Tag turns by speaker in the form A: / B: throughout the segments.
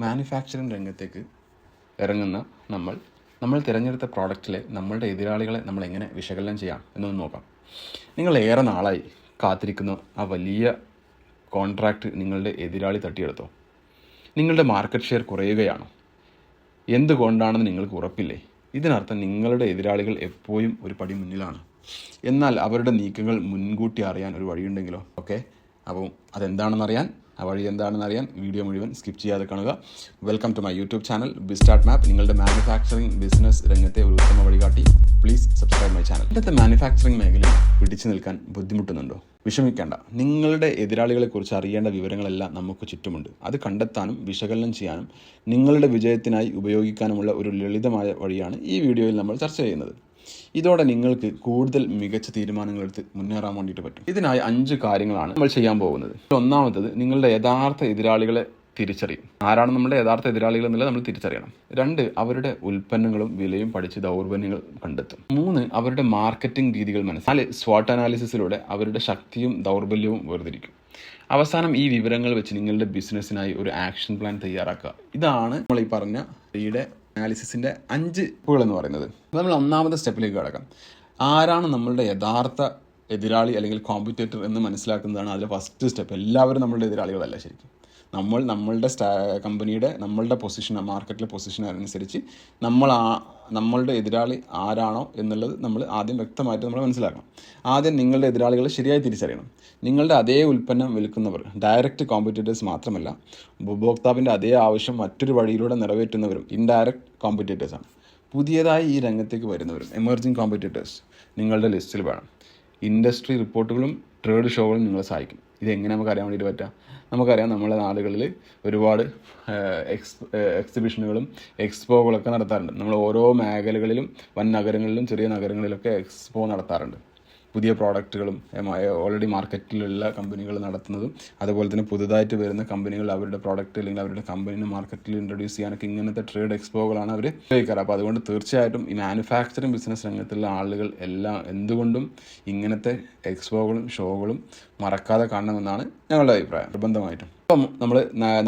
A: Manufacturing രംഗത്തേക്ക് ഇറങ്ങുന്ന നമ്മൾ തിരഞ്ഞെടുത്ത പ്രോഡക്റ്റിലെ നമ്മളുടെ എതിരാളികളെ നമ്മൾ എങ്ങനെ വിശകലനം ചെയ്യാം എന്നൊന്ന് നോക്കാം. നിങ്ങൾ ഏറെ നാളായി കാത്തിരിക്കുന്ന ആ വലിയ കോൺട്രാക്റ്റ് നിങ്ങളുടെ എതിരാളി തട്ടിയെടുത്തോ? നിങ്ങളുടെ മാർക്കറ്റ് ഷെയർ കുറയുകയാണോ? എന്തുകൊണ്ടാണെന്ന് നിങ്ങൾക്ക് ഉറപ്പില്ലേ? ഇതിനർത്ഥം നിങ്ങളുടെ എതിരാളികൾ എപ്പോഴും ഒരു പടി മുന്നിലാണ്. എന്നാൽ അവരുടെ നീക്കങ്ങൾ മുൻകൂട്ടി അറിയാൻ ഒരു വഴിയുണ്ടെങ്കിലോ? ഓക്കെ, അപ്പോൾ അതെന്താണെന്നറിയാൻ, ആ വഴി എന്താണെന്നറിയാൻ വീഡിയോ മുഴുവൻ സ്കിപ്പ് ചെയ്യാതെ കാണുക. Welcome to my YouTube channel Bizstart Map, നിങ്ങളുടെ മാനുഫാക്ചറിങ് ബിസിനസ് രംഗത്തെ ഒരു ഉത്തമ വഴികാട്ടി. Please subscribe my channel. ഇന്നത്തെ മാനുഫാക്ചറിങ് മേഖലയിൽ പിടിച്ചു നിൽക്കാൻ ബുദ്ധിമുട്ടുന്നുണ്ടോ? വിഷമിക്കേണ്ട. നിങ്ങളുടെ എതിരാളികളെക്കുറിച്ച് അറിയേണ്ട വിവരങ്ങളെല്ലാം നമുക്ക് ചുറ്റുമുണ്ട്. അത് കണ്ടെത്താനും വിശകലനം ചെയ്യാനും നിങ്ങളുടെ വിജയത്തിനായി ഉപയോഗിക്കാനുമുള്ള ഒരു ലളിതമായ വഴിയാണ് ഈ വീഡിയോയിൽ നമ്മൾ ചർച്ച ചെയ്യുന്നത്. ഇതോടെ നിങ്ങൾക്ക് കൂടുതൽ മികച്ച തീരുമാനങ്ങളെടുത്ത് മുന്നേറാൻ വേണ്ടിയിട്ട് പറ്റും. ഇതിനായി 5 കാര്യങ്ങളാണ് നമ്മൾ ചെയ്യാൻ പോകുന്നത്. ഒന്നാമത്തത്, നിങ്ങളുടെ യഥാർത്ഥ എതിരാളികളെ തിരിച്ചറിയും. ആരാണ് നമ്മുടെ യഥാർത്ഥ എതിരാളികൾ എന്നുള്ളത് നമ്മൾ തിരിച്ചറിയണം. 2, അവരുടെ ഉൽപ്പന്നങ്ങളും വിലയും പഠിച്ച് ദൗർബല്യങ്ങൾ കണ്ടെത്തും. 3, അവരുടെ മാർക്കറ്റിംഗ് രീതികൾ മനസ്സിലാക്കി. 4, സ്വാട്ട് അനാലിസിസിലൂടെ അവരുടെ ശക്തിയും ദൗർബല്യവും വേർതിരിക്കും. അവസാനം ഈ വിവരങ്ങൾ വെച്ച് നിങ്ങളുടെ ബിസിനസ്സിനായി ഒരു ആക്ഷൻ പ്ലാൻ തയ്യാറാക്കുക. ഇതാണ് നമ്മൾ ഈ പറഞ്ഞ അനാലിസിസിൻ്റെ 5 സ്റ്റെപ്പുകൾ എന്ന് പറയുന്നത്. നമ്മൾ ഒന്നാമത്തെ സ്റ്റെപ്പിലേക്ക് കിടക്കാം. ആരാണ് നമ്മളുടെ യഥാർത്ഥ എതിരാളി അല്ലെങ്കിൽ കോമ്പറ്റേറ്റർ എന്ന് മനസ്സിലാക്കുന്നതാണ് അതിലെ ഫസ്റ്റ് സ്റ്റെപ്പ്. എല്ലാവരും നമ്മളുടെ എതിരാളികളല്ല. ശരിക്കും നമ്മളുടെ കമ്പനിയുടെ നമ്മളുടെ പൊസിഷൻ, മാർക്കറ്റിലെ പൊസിഷൻ അനുസരിച്ച് നമ്മളുടെ എതിരാളി ആരാണോ എന്നുള്ളത് നമ്മൾ ആദ്യം വ്യക്തമായിട്ട് നമ്മൾ മനസ്സിലാക്കണം. ആദ്യം നിങ്ങളുടെ എതിരാളികളെ ശരിയായി തിരിച്ചറിയണം. നിങ്ങളുടെ അതേ ഉൽപ്പന്നം വിൽക്കുന്നവർ ഡയറക്റ്റ് കോമ്പറ്റേറ്റേഴ്സ് മാത്രമല്ല, ഉപഭോക്താവിൻ്റെ അതേ ആവശ്യം മറ്റൊരു വഴിയിലൂടെ നിറവേറ്റുന്നവരും ഇൻഡയറക്റ്റ് കോമ്പറ്റേറ്റേഴ്സാണ്. പുതിയതായി ഈ രംഗത്തേക്ക് വരുന്നവരും എമർജിങ് കോമ്പറ്റേറ്റേഴ്സ് നിങ്ങളുടെ ലിസ്റ്റിൽ വേണം. ഇൻഡസ്ട്രി റിപ്പോർട്ടുകളും ട്രേഡ് ഷോകളും നിങ്ങളെ സഹായിക്കും. ഇതെങ്ങനെ നമുക്ക് അറിയാൻ വേണ്ടിയിട്ട് പറ്റാം? നമുക്കറിയാം, നമ്മുടെ നാടുകളിൽ ഒരുപാട് എക്സിബിഷനുകളും എക്സ്പോകളൊക്കെ നടത്താറുണ്ട്. നമ്മൾ ഓരോ മേഖലകളിലും വൻ നഗരങ്ങളിലും ചെറിയ നഗരങ്ങളിലൊക്കെ എക്സ്പോ നടത്താറുണ്ട്. പുതിയ പ്രോഡക്റ്റുകളും ഓൾറെഡി മാർക്കറ്റിലുള്ള കമ്പനികൾ നടത്തുന്നതും അതുപോലെ തന്നെ പുതുതായിട്ട് വരുന്ന കമ്പനികൾ അവരുടെ പ്രോഡക്റ്റ് അല്ലെങ്കിൽ അവരുടെ കമ്പനിനെ മാർക്കറ്റിൽ ഇൻട്രൊഡ്യൂസ് ചെയ്യാനൊക്കെ ഇങ്ങനത്തെ ട്രേഡ് എക്സ്പോകളാണ് അവർ ഉപയോഗിക്കാറ്. അപ്പോൾ അതുകൊണ്ട് തീർച്ചയായിട്ടും ഈ മാനുഫാക്ചറിങ് ബിസിനസ് രംഗത്തുള്ള ആളുകൾ എല്ലാം എന്തുകൊണ്ടും ഇങ്ങനത്തെ എക്സ്പോകളും ഷോകളും മറക്കാതെ കാണണമെന്നാണ് ഞങ്ങളുടെ അഭിപ്രായം, നിർബന്ധമായിട്ടും. അപ്പം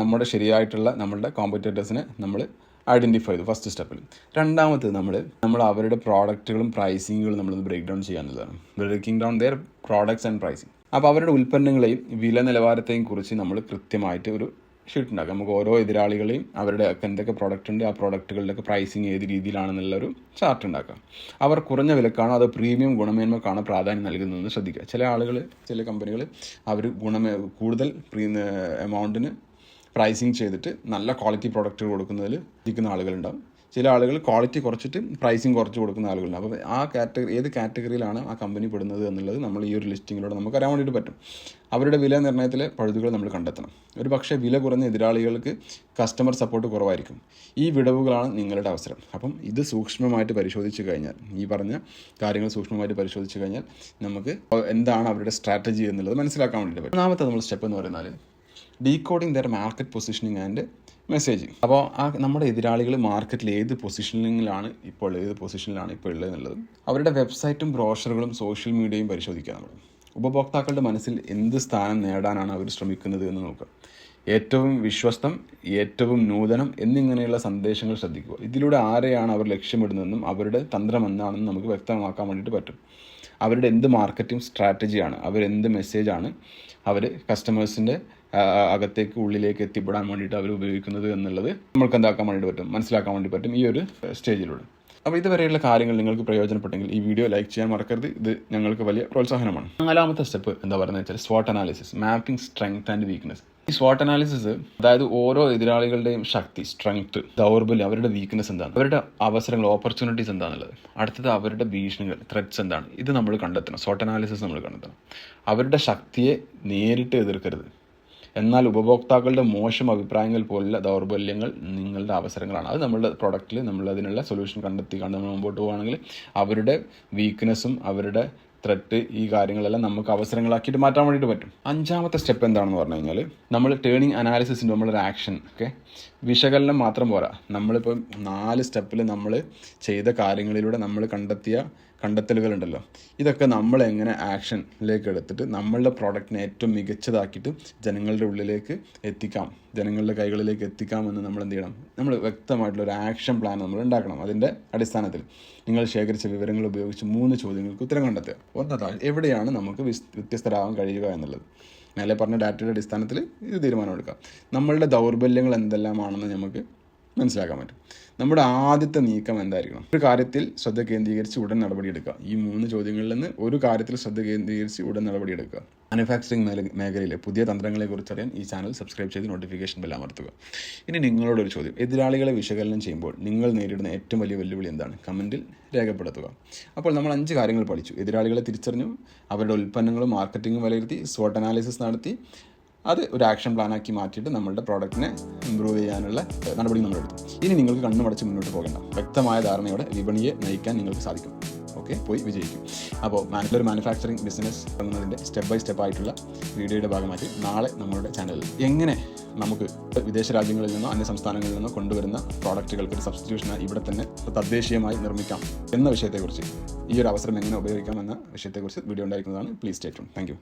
A: നമ്മുടെ ശരിയായിട്ടുള്ള നമ്മളുടെ കോമ്പറ്റേറ്റേഴ്സിനെ നമ്മൾ ഐഡൻറ്റിഫൈ ചെയ്തു ഫസ്റ്റ് സ്റ്റെപ്പിൽ. രണ്ടാമത് നമ്മൾ അവരുടെ പ്രോഡക്റ്റുകളും പ്രൈസിങ്ങുകളും നമ്മളൊന്ന് ബ്രേക്ക് ഡൗൺ ചെയ്യാനുള്ളതാണ്. Breaking down their products and pricing. അപ്പോൾ അവരുടെ ഉൽപ്പന്നങ്ങളെയും വില നിലവാരത്തെയും കുറിച്ച് നമ്മൾ കൃത്യമായിട്ട് ഒരു ഷീറ്റ് ഉണ്ടാക്കാം. നമുക്ക് ഓരോ എതിരാളികളെയും അവരുടെ എന്തൊക്കെ പ്രോഡക്റ്റ് ഉണ്ട്, ആ പ്രോഡക്റ്റുകളുടെയൊക്കെ പ്രൈസിങ് ഏത് രീതിയിലാണെന്നുള്ളൊരു ചാർട്ട് ഉണ്ടാക്കാം. അവർ കുറഞ്ഞ വിലക്കാണോ അതോ പ്രീമിയം ഗുണമേന്മക്കാണോ പ്രാധാന്യം നൽകുന്നതെന്ന് ശ്രദ്ധിക്കുക. ചില കമ്പനികൾ അവർ കൂടുതൽ എമൗണ്ടിന് പ്രൈസിങ് ചെയ്തിട്ട് നല്ല ക്വാളിറ്റി പ്രോഡക്റ്റ് കൊടുക്കുന്നതിൽ ഇരിക്കുന്ന ആളുകളുണ്ടാവും. ചില ആളുകൾ ക്വാളിറ്റി കുറച്ചിട്ട് പ്രൈസിങ് കുറച്ച് കൊടുക്കുന്ന ആളുകളുണ്ട്. അപ്പോൾ ഏത് കാറ്റഗറിയിലാണ് ആ കമ്പനി പെടുന്നത് എന്നുള്ളത് നമ്മൾ ഈ ഒരു ലിസ്റ്റിങ്ങിലൂടെ നമുക്ക് അറിയാൻ വേണ്ടിയിട്ട് പറ്റും. അവരുടെ വില നിർണ്ണയത്തിലെ പഴുതുകൾ നമ്മൾ കണ്ടെത്തണം. ഒരു പക്ഷേ വില കുറഞ്ഞ എതിരാളികൾക്ക് കസ്റ്റമർ സപ്പോർട്ട് കുറവായിരിക്കും. ഈ വിടവുകളാണ് നിങ്ങളുടെ അവസരം. അപ്പം ഇത് സൂക്ഷ്മമായിട്ട് പരിശോധിച്ച് കഴിഞ്ഞാൽ, ഈ പറഞ്ഞ കാര്യങ്ങൾ സൂക്ഷ്മമായിട്ട് പരിശോധിച്ച് കഴിഞ്ഞാൽ നമുക്ക് എന്താണ് അവരുടെ സ്ട്രാറ്റജി എന്നുള്ളത് മനസ്സിലാക്കാൻ വേണ്ടിയിട്ട് പറ്റും. ഒന്നാമത്തെ നമ്മൾ സ്റ്റെപ്പ് എന്ന് പറയുന്നത് decoding there market positioning and messaging. അപ്പോൾ നമ്മുടെ എതിരാളികൾ മാർക്കറ്റിൽ ഏത് പൊസിഷനിലാണ് ഇപ്പോൾ ഉള്ളത് എന്നുള്ളതും അവരുടെ വെബ്സൈറ്റും ബ്രോഷറുകളും സോഷ്യൽ മീഡിയയും പരിശോധിക്കുക. നമ്മൾ ഉപഭോക്താക്കളുടെ മനസ്സിൽ എന്ത് സ്ഥാനം നേടാനാണ് അവർ ശ്രമിക്കുന്നത് എന്ന് നോക്കുക. ഏറ്റവും വിശ്വസ്തം, ഏറ്റവും നൂതനം എന്നിങ്ങനെയുള്ള സന്ദേശങ്ങൾ ശ്രദ്ധിക്കുക. ഇതിലൂടെ ആരെയാണ് അവർ ലക്ഷ്യമിടുന്നതെന്നും അവരുടെ തന്ത്രം എന്താണെന്നും നമുക്ക് വ്യക്തമാക്കാൻ വേണ്ടിയിട്ട് പറ്റും. അവരുടെ എന്ത് മാർക്കറ്റിംഗ് സ്ട്രാറ്റജിയാണ്, അവരെന്ത് മെസ്സേജാണ് അവർ കസ്റ്റമേഴ്സിൻ്റെ അകത്തേക്ക് ഉള്ളിലേക്ക് എത്തിപ്പെടാൻ വേണ്ടിയിട്ട് അവർ ഉപയോഗിക്കുന്നത് എന്നുള്ളത് നമ്മൾക്ക് മനസ്സിലാക്കാൻ വേണ്ടി പറ്റും ഈ ഒരു സ്റ്റേജിലൂടെ. അപ്പോൾ ഇതുവരെയുള്ള കാര്യങ്ങൾ നിങ്ങൾക്ക് പ്രയോജനപ്പെട്ടെങ്കിൽ ഈ വീഡിയോ ലൈക്ക് ചെയ്യാൻ മറക്കരുത്. ഇത് ഞങ്ങൾക്ക് വലിയ പ്രോത്സാഹനമാണ്. 4ാമത്തെ സ്റ്റെപ്പ് എന്താ പറയുന്നത് വെച്ചാൽ സ്വാട്ട് analysis, mapping strength and weakness. ഈ സ്വാട്ട് അനാലിസിസ് അതായത് ഓരോ എതിരാളികളുടെയും ശക്തി, സ്ട്രെങ്ത്, ദൗർബല്യം, അവരുടെ വീക്ക്നെസ് എന്താണ്, അവരുടെ അവസരങ്ങൾ, ഓപ്പർച്യൂണിറ്റീസ് എന്താണെന്നുള്ളത്, അടുത്തത് അവരുടെ ഭീഷണികൾ, ത്രെറ്റ്സ് എന്താണ്, ഇത് നമ്മൾ കണ്ടെത്തണം. സ്വാട്ട് അനാലിസിസ് നമ്മൾ കണ്ടെത്തണം. അവരുടെ ശക്തിയെ നേരിട്ട് എതിർക്കരുത്, എന്നാൽ ഉപഭോക്താക്കളുടെ മോശം അഭിപ്രായങ്ങൾ പോലുള്ള ദൗർബല്യങ്ങൾ നിങ്ങളുടെ അവസരങ്ങളാണ്. അത് നമ്മളുടെ പ്രൊഡക്റ്റിൽ നമ്മൾ അതിനുള്ള സൊല്യൂഷൻ കണ്ട് നമ്മൾ മുമ്പോട്ട് പോവുകയാണെങ്കിൽ അവരുടെ വീക്ക്നെസ്സും അവരുടെ ത്രെറ്റ്, ഈ കാര്യങ്ങളെല്ലാം നമുക്ക് അവസരങ്ങളാക്കിയിട്ട് മാറ്റാൻ വേണ്ടിയിട്ട് പറ്റും. 5ാമത്തെ സ്റ്റെപ്പ് എന്താണെന്ന് പറഞ്ഞു കഴിഞ്ഞാൽ നമ്മൾ ടേണിംഗ് അനാലിസിസിൻ്റെ നമ്മളൊരു ആക്ഷൻ. വിശകലനം മാത്രം പോരാ. നമ്മളിപ്പോൾ 4 സ്റ്റെപ്പിൽ നമ്മൾ ചെയ്ത കാര്യങ്ങളിലൂടെ നമ്മൾ കണ്ടെത്തലുകളുണ്ടല്ലോ, ഇതൊക്കെ നമ്മൾ എങ്ങനെ ആക്ഷനിലേക്ക് എടുത്തിട്ട് നമ്മളുടെ പ്രോഡക്റ്റിനെ ഏറ്റവും മികച്ചതാക്കിയിട്ട് ജനങ്ങളുടെ ഉള്ളിലേക്ക് എത്തിക്കാം, ജനങ്ങളുടെ കൈകളിലേക്ക് എത്തിക്കാമെന്ന് നമ്മൾ എന്ത് ചെയ്യണം? നമ്മൾ വ്യക്തമായിട്ടുള്ള ഒരു ആക്ഷൻ പ്ലാൻ നമ്മൾ ഉണ്ടാക്കണം. അതിൻ്റെ അടിസ്ഥാനത്തിൽ നിങ്ങൾ ശേഖരിച്ച വിവരങ്ങൾ ഉപയോഗിച്ച് 3 ചോദ്യങ്ങൾക്ക് ഉത്തരം കണ്ടെത്തുക. ഒന്നതാണ്, എവിടെയാണ് നമുക്ക് വ്യത്യസ്തരാകാൻ കഴിയുക എന്നുള്ളത്. മേലെ പറഞ്ഞ ഡാറ്റയുടെ അടിസ്ഥാനത്തിൽ ഇത് തീരുമാനമെടുക്കാം. നമ്മളുടെ ദൗർബല്യങ്ങൾ എന്തെല്ലാമാണെന്ന് നമുക്ക് മനസ്സിലാക്കാൻ പറ്റും. നമ്മുടെ ആദ്യത്തെ നീക്കം എന്തായിരിക്കണം? ഒരു കാര്യത്തിൽ ശ്രദ്ധ കേന്ദ്രീകരിച്ച് ഉടൻ നടപടിയെടുക്കുക. ഈ 3 ചോദ്യങ്ങളിൽ നിന്ന് ഒരു കാര്യത്തിൽ ശ്രദ്ധ കേന്ദ്രീകരിച്ച് ഉടൻ നടപടിയെടുക്കുക. മാനുഫാക്ചറിങ് മേഖലയിലെ പുതിയ തന്ത്രങ്ങളെക്കുറിച്ച് അറിയാൻ ഈ ചാനൽ സബ്സ്ക്രൈബ് ചെയ്ത് നോട്ടിഫിക്കേഷൻ ബെൽ അമർത്തുക. ഇനി നിങ്ങളോടൊരു ചോദ്യം, എതിരാളികളെ വിശകലനം ചെയ്യുമ്പോൾ നിങ്ങൾ നേരിടുന്ന ഏറ്റവും വലിയ വെല്ലുവിളി എന്താണ്? കമൻറ്റിൽ രേഖപ്പെടുത്തുക. അപ്പോൾ നമ്മൾ 5 കാര്യങ്ങൾ പഠിച്ചു. എതിരാളികളെ തിരിച്ചറിഞ്ഞു, അവരുടെ ഉൽപ്പന്നങ്ങളും മാർക്കറ്റിങ്ങും വിലയിരുത്തി, SWOT അനാലിസിസ് നടത്തി, അത് ഒരു ആക്ഷൻ പ്ലാനാക്കി മാറ്റിയിട്ട് നമ്മളുടെ പ്രോഡക്റ്റിനെ ഇമ്പ്രൂവ് ചെയ്യാനുള്ള നടപടി നമ്മൾ എടുത്തു. ഇനി നിങ്ങൾക്ക് കണ്ണുമടച്ച് മുന്നോട്ട് പോകേണ്ട, വ്യക്തമായ ധാരണയോടെ വിപണിയെ നയിക്കാൻ നിങ്ങൾക്ക് സാധിക്കും. ഓക്കെ, പോയി വിജയിക്കും. അപ്പോൾ നല്ലൊരു മാനുഫാക്ചറിങ് ബിസിനസ് തുടങ്ങുന്നതിൻ്റെ സ്റ്റെപ്പ് ബൈ സ്റ്റെപ്പ് ആയിട്ടുള്ള വീഡിയോയുടെ ഭാഗമായിട്ട് നാളെ നമ്മളുടെ ചാനലിൽ എങ്ങനെ നമുക്ക് വിദേശ രാജ്യങ്ങളിൽ നിന്നോ അന്യ സംസ്ഥാനങ്ങളിൽ നിന്നോ കൊണ്ടുവരുന്ന പ്രോഡക്റ്റുകൾക്ക് ഒരു സബ്സ്റ്റിറ്റ്യൂഷനായി ഇവിടെ തന്നെ തദ്ദേശീയമായി നിർമ്മിക്കാം എന്ന വിഷയത്തെക്കുറിച്ച്, ഈ ഒരു അവസരം എങ്ങനെ ഉപയോഗിക്കാം എന്ന വിഷയത്തെക്കുറിച്ച് വീഡിയോ ഉണ്ടായിരിക്കുന്നതാണ്. Please stay tune. Thank you.